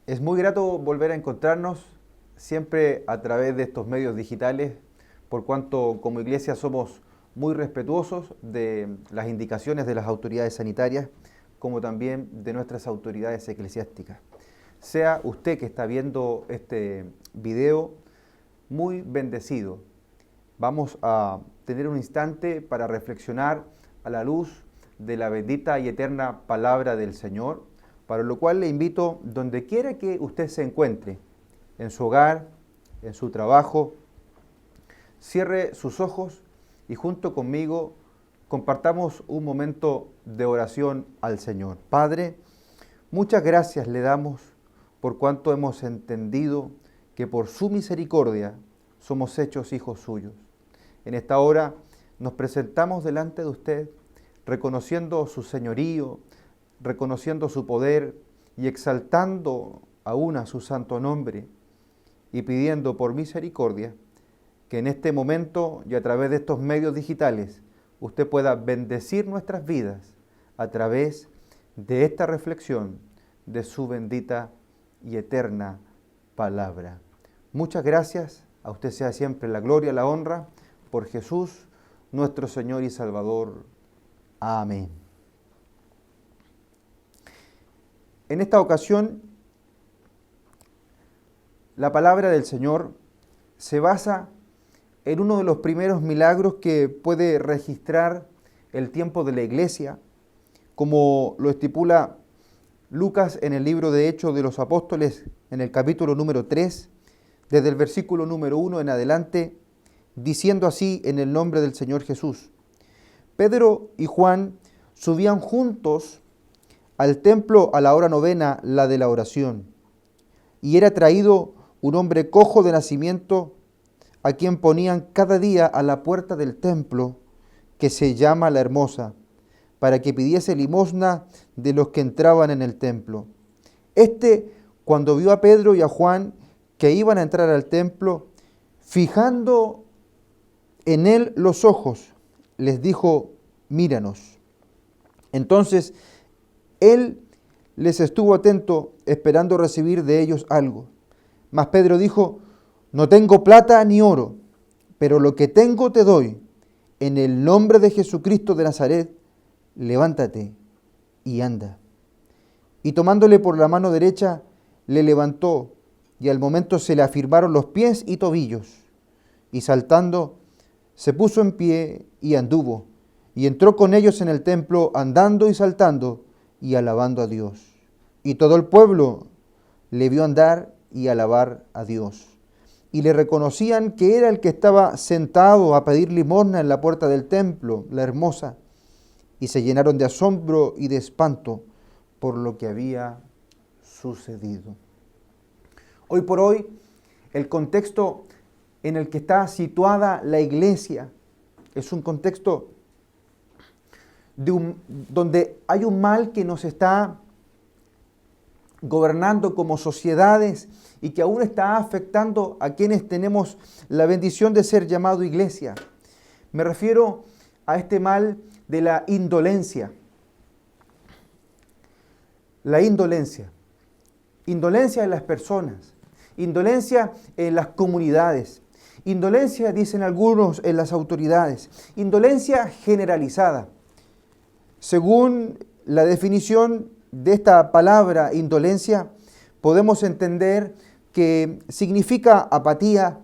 Es muy grato volver a encontrarnos siempre a través de estos medios digitales, por cuanto como iglesia somos muy respetuosos de las indicaciones de las autoridades sanitarias, como también de nuestras autoridades eclesiásticas. Sea usted que está viendo este video muy bendecido. Vamos a tener un instante para reflexionar a la luz de la bendita y eterna palabra del Señor, para lo cual le invito, donde quiera que usted se encuentre, en su hogar, en su trabajo, cierre sus ojos y junto conmigo compartamos un momento de oración al Señor. Padre, muchas gracias le damos por cuanto hemos entendido que por su misericordia somos hechos hijos suyos. En esta hora nos presentamos delante de usted, reconociendo su señorío, reconociendo su poder y exaltando aún a su santo nombre y pidiendo por misericordia que en este momento y a través de estos medios digitales usted pueda bendecir nuestras vidas a través de esta reflexión de su bendita y eterna palabra. Muchas gracias, a usted sea siempre la gloria, la honra, por Jesús, nuestro Señor y Salvador. Amén. En esta ocasión, la palabra del Señor se basa en uno de los primeros milagros que puede registrar el tiempo de la iglesia, como lo estipula Lucas en el libro de Hechos de los Apóstoles, en el capítulo número 3, desde el versículo número 1 en adelante, diciendo así en el nombre del Señor Jesús: Pedro y Juan subían juntos al templo a la hora novena, la de la oración, y era traído un hombre cojo de nacimiento, a quien ponían cada día a la puerta del templo, que se llama La Hermosa, para que pidiese limosna de los que entraban en el templo. Este, cuando vio a Pedro y a Juan que iban a entrar al templo, fijando en él los ojos, les dijo: míranos. Entonces él les estuvo atento, esperando recibir de ellos algo. Mas Pedro dijo: no tengo plata ni oro, pero lo que tengo te doy. En el nombre de Jesucristo de Nazaret, levántate y anda. Y tomándole por la mano derecha, le levantó, y al momento se le afirmaron los pies y tobillos. Y saltando, se puso en pie y anduvo, y entró con ellos en el templo, andando y saltando, y alabando a Dios. Y todo el pueblo le vio andar y alabar a Dios. Y le reconocían que era el que estaba sentado a pedir limosna en la puerta del templo, La Hermosa, y se llenaron de asombro y de espanto por lo que había sucedido. Hoy por hoy, el contexto en el que está situada la iglesia es un contexto donde hay un mal que nos está gobernando como sociedades y que aún está afectando a quienes tenemos la bendición de ser llamado iglesia. Me refiero a este mal de la indolencia. La indolencia. Indolencia en las personas. Indolencia en las comunidades. Indolencia, dicen algunos, en las autoridades. Indolencia generalizada. Según la definición de esta palabra indolencia, podemos entender que significa apatía,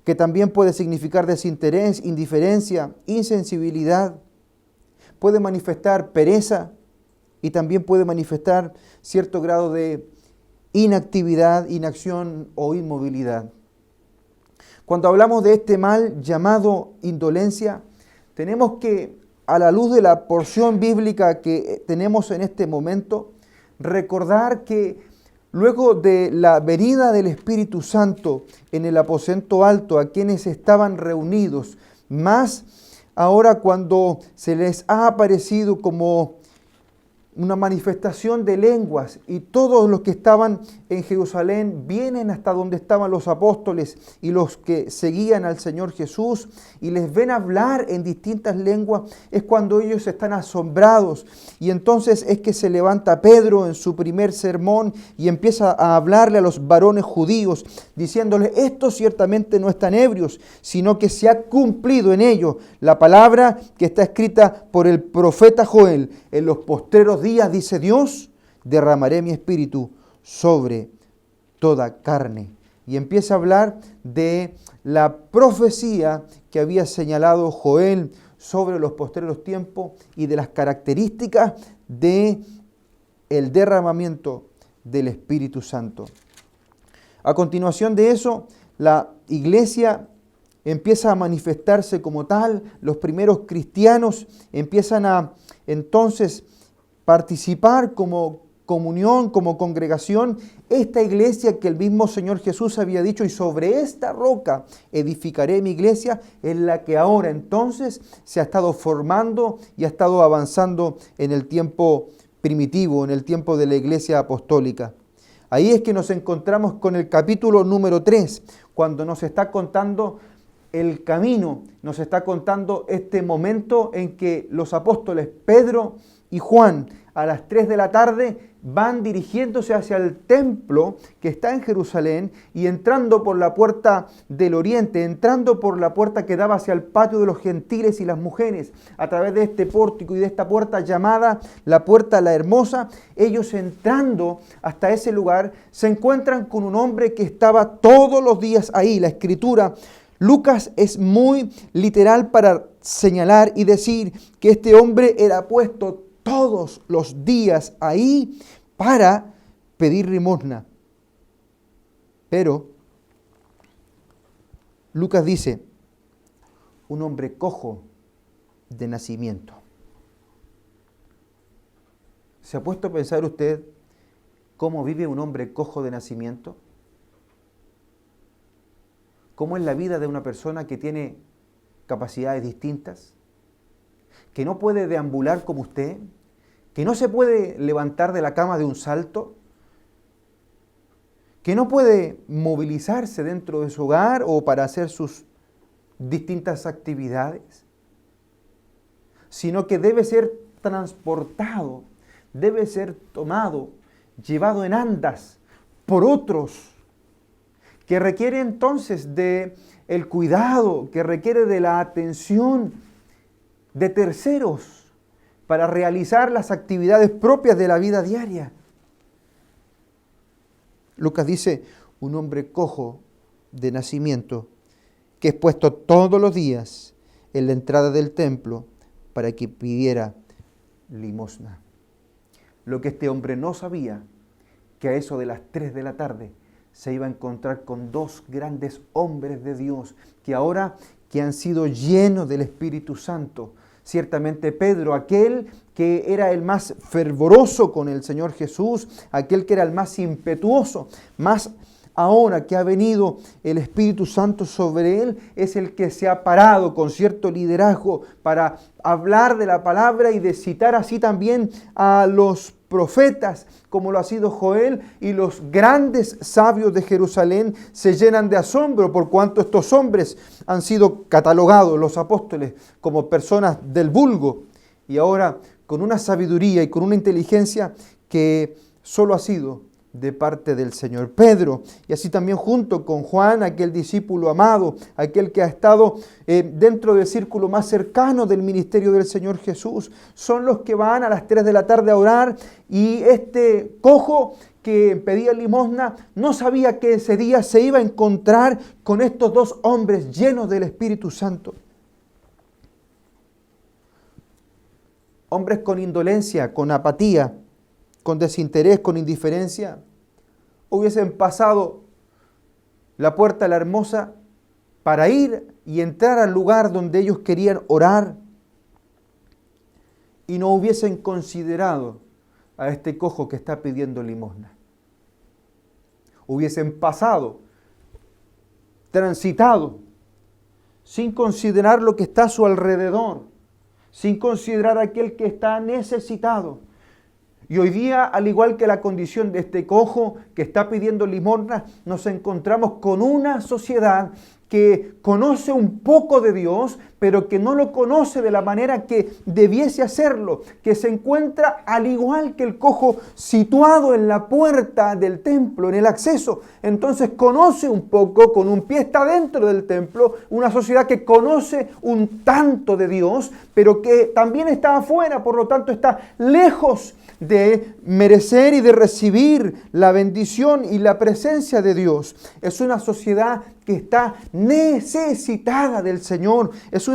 que también puede significar desinterés, indiferencia, insensibilidad, puede manifestar pereza y también puede manifestar cierto grado de inactividad, inacción o inmovilidad. Cuando hablamos de este mal llamado indolencia, tenemos que, a la luz de la porción bíblica que tenemos en este momento, recordar que luego de la venida del Espíritu Santo en el aposento alto a quienes estaban reunidos, más ahora cuando se les ha aparecido como una manifestación de lenguas, y todos los que estaban en Jerusalén vienen hasta donde estaban los apóstoles y los que seguían al Señor Jesús y les ven hablar en distintas lenguas. Es cuando ellos están asombrados, y entonces es que se levanta Pedro en su primer sermón y empieza a hablarle a los varones judíos diciéndoles: estos ciertamente no están ebrios, sino que se ha cumplido en ellos la palabra que está escrita por el profeta Joel: en los postreros días, dice Dios, derramaré mi espíritu sobre toda carne. Y empieza a hablar de la profecía que había señalado Joel sobre los postreros tiempos y de las características de el derramamiento del Espíritu Santo. A continuación de eso, la iglesia empieza a manifestarse como tal. Los primeros cristianos empiezan a entonces participar como comunión, como congregación, esta iglesia que el mismo Señor Jesús había dicho: y sobre esta roca edificaré mi iglesia, es la que ahora entonces se ha estado formando y ha estado avanzando en el tiempo primitivo, en el tiempo de la iglesia apostólica. Ahí es que nos encontramos con el capítulo número 3, cuando nos está contando el camino, nos está contando este momento en que los apóstoles Pedro y Juan a las 3 de la tarde van dirigiéndose hacia el templo que está en Jerusalén, y entrando por la puerta del oriente, entrando por la puerta que daba hacia el patio de los gentiles y las mujeres, a través de este pórtico y de esta puerta llamada la Puerta la Hermosa, ellos entrando hasta ese lugar se encuentran con un hombre que estaba todos los días ahí. La escritura, Lucas, es muy literal para señalar y decir que este hombre era puesto todos los días ahí para pedir limosna. Pero Lucas dice: un hombre cojo de nacimiento. ¿Se ha puesto a pensar usted cómo vive un hombre cojo de nacimiento? ¿Cómo es la vida de una persona que tiene capacidades distintas? Que no puede deambular como usted, que no se puede levantar de la cama de un salto, que no puede movilizarse dentro de su hogar o para hacer sus distintas actividades, sino que debe ser transportado, debe ser tomado, llevado en andas por otros, que requiere entonces de el cuidado, que requiere de la atención de terceros para realizar las actividades propias de la vida diaria. Lucas dice: un hombre cojo de nacimiento, que es puesto todos los días en la entrada del templo para que pidiera limosna. Lo que este hombre no sabía, que a eso de las 3 de la tarde se iba a encontrar con dos grandes hombres de Dios que ahora que han sido llenos del Espíritu Santo. Ciertamente Pedro, aquel que era el más fervoroso con el Señor Jesús, aquel que era el más impetuoso, más ahora que ha venido el Espíritu Santo sobre él, es el que se ha parado con cierto liderazgo para hablar de la palabra y de citar así también a los profetas, como lo ha sido Joel, y los grandes sabios de Jerusalén se llenan de asombro por cuanto estos hombres han sido catalogados, los apóstoles, como personas del vulgo, y ahora con una sabiduría y con una inteligencia que solo ha sido de parte del Señor. Pedro, y así también junto con Juan, aquel discípulo amado, aquel que ha estado dentro del círculo más cercano del ministerio del Señor Jesús, son los que van a las 3 de la tarde a orar, y este cojo que pedía limosna no sabía que ese día se iba a encontrar con estos dos hombres llenos del Espíritu Santo. Hombres con indolencia, con apatía, con desinterés, con indiferencia, hubiesen pasado la Puerta la Hermosa para ir y entrar al lugar donde ellos querían orar, y no hubiesen considerado a este cojo que está pidiendo limosna. Hubiesen pasado, transitado, sin considerar lo que está a su alrededor, sin considerar a aquel que está necesitado. Y hoy día, al igual que la condición de este cojo que está pidiendo limosna, nos encontramos con una sociedad que conoce un poco de Dios, pero que no lo conoce de la manera que debiese hacerlo, que se encuentra al igual que el cojo situado en la puerta del templo, en el acceso. Entonces conoce un poco, con un pie está dentro del templo, una sociedad que conoce un tanto de Dios, pero que también está afuera, por lo tanto está lejos de merecer y de recibir la bendición y la presencia de Dios. Es una sociedad que está necesitada del Señor. Es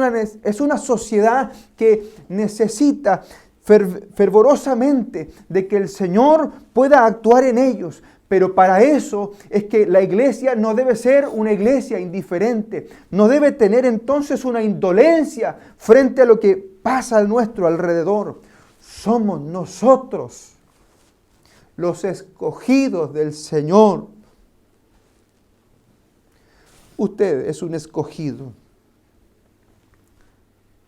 una sociedad que necesita fervorosamente de que el Señor pueda actuar en ellos. Pero para eso es que la iglesia no debe ser una iglesia indiferente. No debe tener entonces una indolencia frente a lo que pasa a nuestro alrededor. Somos nosotros los escogidos del Señor. Usted es un escogido.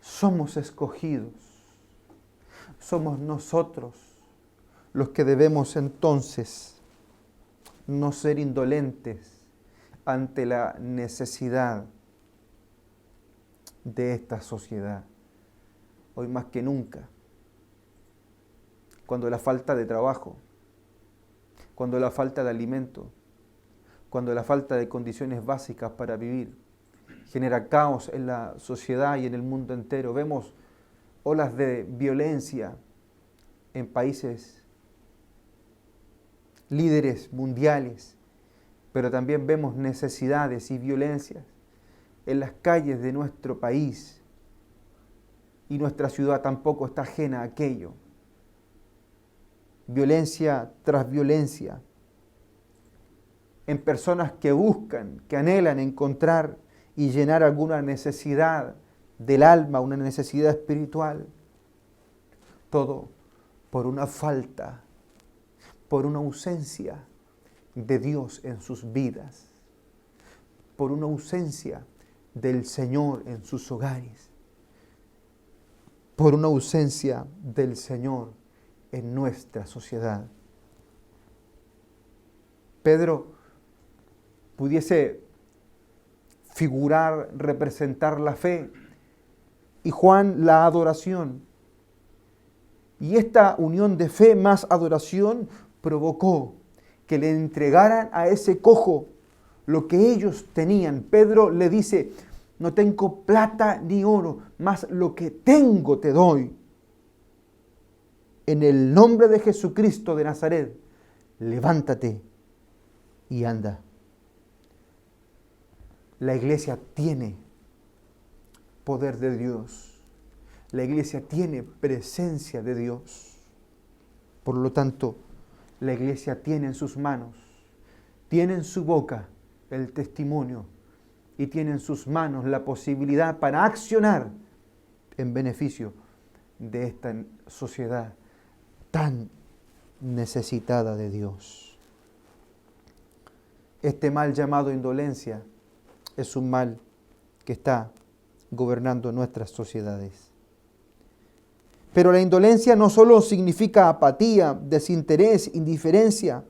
Somos escogidos. Somos nosotros los que debemos entonces no ser indolentes ante la necesidad de esta sociedad. Hoy más que nunca, cuando la falta de trabajo, cuando la falta de alimento, cuando la falta de condiciones básicas para vivir genera caos en la sociedad y en el mundo entero. Vemos olas de violencia en países líderes mundiales, pero también vemos necesidades y violencias en las calles de nuestro país, y nuestra ciudad tampoco está ajena a aquello. Violencia tras violencia, en personas que buscan, que anhelan encontrar y llenar alguna necesidad del alma, una necesidad espiritual. Todo por una falta, por una ausencia de Dios en sus vidas, por una ausencia del Señor en sus hogares, por una ausencia del Señor en nuestra sociedad. Pedro pudiese figurar, representar la fe, y Juan la adoración. Y esta unión de fe más adoración provocó que le entregaran a ese cojo lo que ellos tenían. Pedro le dice: no tengo plata ni oro, mas lo que tengo te doy. En el nombre de Jesucristo de Nazaret, levántate y anda. La iglesia tiene poder de Dios. La iglesia tiene presencia de Dios. Por lo tanto, la iglesia tiene en sus manos, tiene en su boca el testimonio y tiene en sus manos la posibilidad para accionar en beneficio de esta sociedad tan necesitada de Dios. Este mal llamado indolencia es un mal que está gobernando nuestras sociedades. Pero la indolencia no solo significa apatía, desinterés, indiferencia,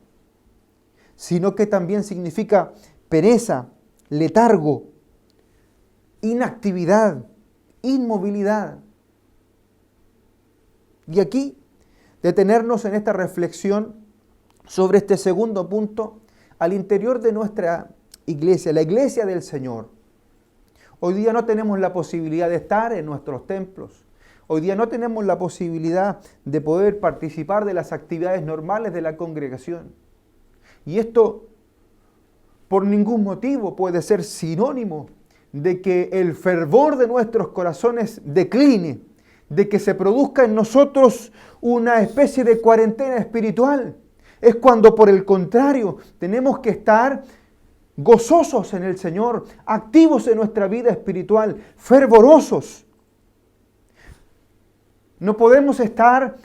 sino que también significa pereza, letargo, inactividad, inmovilidad. Y aquí, detenernos en esta reflexión sobre este segundo punto, al interior de nuestra iglesia, la iglesia del Señor. Hoy día no tenemos la posibilidad de estar en nuestros templos. Hoy día no tenemos la posibilidad de poder participar de las actividades normales de la congregación. Y esto, por ningún motivo, puede ser sinónimo de que el fervor de nuestros corazones decline, de que se produzca en nosotros una especie de cuarentena espiritual. Es cuando, por el contrario, tenemos que estar gozosos en el Señor, activos en nuestra vida espiritual, fervorosos. No podemos estar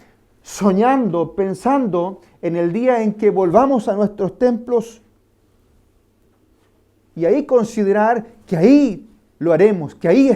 soñando, pensando en el día en que volvamos a nuestros templos y ahí considerar que ahí lo haremos, que ahí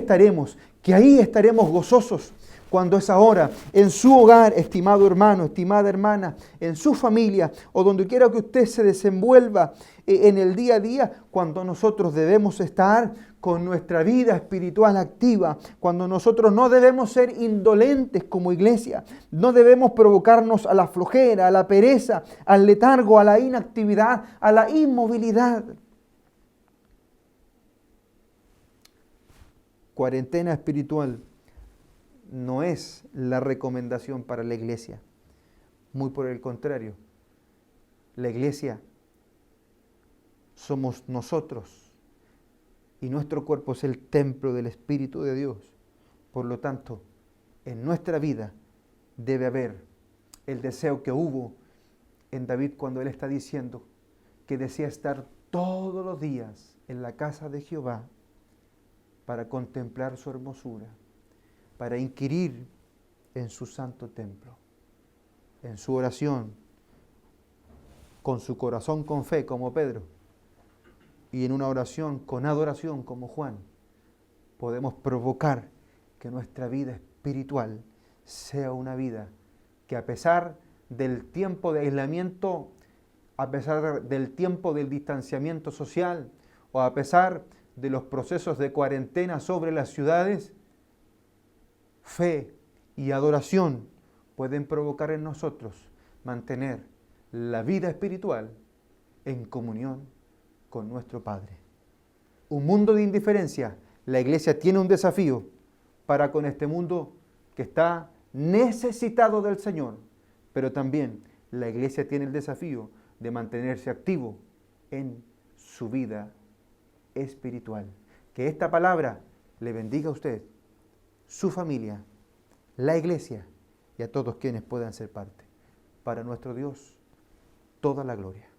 estaremos gozosos. cuando es ahora, en su hogar, estimado hermano, estimada hermana, en su familia o donde quiera que usted se desenvuelva en el día a día, cuando nosotros debemos estar con nuestra vida espiritual activa, cuando nosotros no debemos ser indolentes como iglesia, no debemos provocarnos a la flojera, a la pereza, al letargo, a la inactividad, a la inmovilidad. Cuarentena espiritual no es la recomendación para la iglesia. Muy por el contrario, la iglesia somos nosotros y nuestro cuerpo es el templo del Espíritu de Dios. Por lo tanto, en nuestra vida debe haber el deseo que hubo en David cuando él está diciendo que desea estar todos los días en la casa de Jehová para contemplar su hermosura, para inquirir en su santo templo, en su oración, con su corazón con fe como Pedro, y en una oración con adoración como Juan, podemos provocar que nuestra vida espiritual sea una vida que a pesar del tiempo de aislamiento, a pesar del tiempo del distanciamiento social o a pesar de los procesos de cuarentena sobre las ciudades, fe y adoración pueden provocar en nosotros mantener la vida espiritual en comunión con nuestro Padre. Un mundo de indiferencia. La iglesia tiene un desafío para con este mundo que está necesitado del Señor, pero también la iglesia tiene el desafío de mantenerse activo en su vida espiritual. Que esta palabra le bendiga a usted, su familia, la iglesia y a todos quienes puedan ser parte. Para nuestro Dios, toda la gloria.